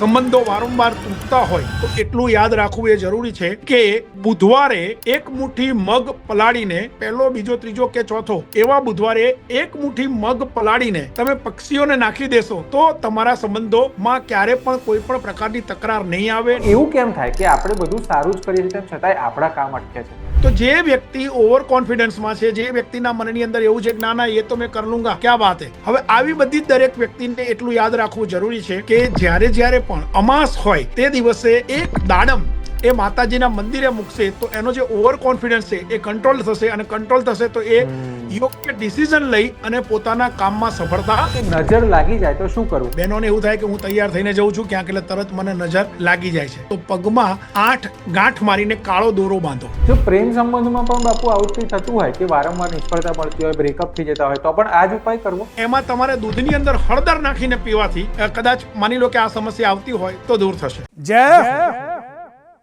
સંબંધો વારંવાર તૂટતા હોય તો એટલું યાદ રાખવું એ જરૂરી છે કે બુધવારે એક મુઠ્ઠી મગ પલાળીને પહેલો, બીજો, ત્રીજો કે ચોથો એવા બુધવારે એક મુઠ્ઠી મગ પલાળીને તમે પક્ષીઓને નાખી દેશો તો તમારા સંબંધોમાં ક્યારે પણ કોઈ પણ પ્રકારની તકરાર નહીં આવે. એવું કેમ થાય કે આપણે બધું સારું જ કરીએ છીએ તેમ છતાંય આપણા કામ અટકે છે? તો જે વ્યક્તિ ઓવર કોન્ફિડન્સમાં છે, જે વ્યક્તિના મનની અંદર એવું છે કે ના એ તો મેં કર લૂંગા, ક્યા વાત હે, હવે આવી બધી દરેક વ્યક્તિને એટલું યાદ રાખવું જરૂરી છે કે જ્યારે પણ અમાસ હોય તે દિવસે એક દાડમ એ માતાજીના મંદિરે મૂકશે તો એનો જે ઓવર કોન્ફિડન્સ છે એ કંટ્રોલ થશે, અને કંટ્રોલ થશે તો એ યોગ્ય ડિસિઝન લઈ અને પોતાના કામમાં સફળતા. નજર લાગી જાય તો શું કરવું? બહેનોને એવું થાય કે હું તૈયાર થઈને જઉં છું ક્યાંક એટલે તરત મને નજર લાગી જાય છે, તો પગમાં 8 ગાંઠ મારીને કાળો દોરો બાંધો. જો પ્રેમ સંબંધમાં પણ બાપુ આવું કંઈ થતું હોય કે વારંવાર નિષ્ફળતા મળતી હોય, બ્રેકઅપ થઈ જતા હોય, તો પણ આ જ ઉપાય કરવો? એમાં તમારે દૂધની અંદર હળદર નાખીને પીવાથી કદાચ માની લો કે આ સમસ્યા આવતી હોય તો દૂર થશે. જય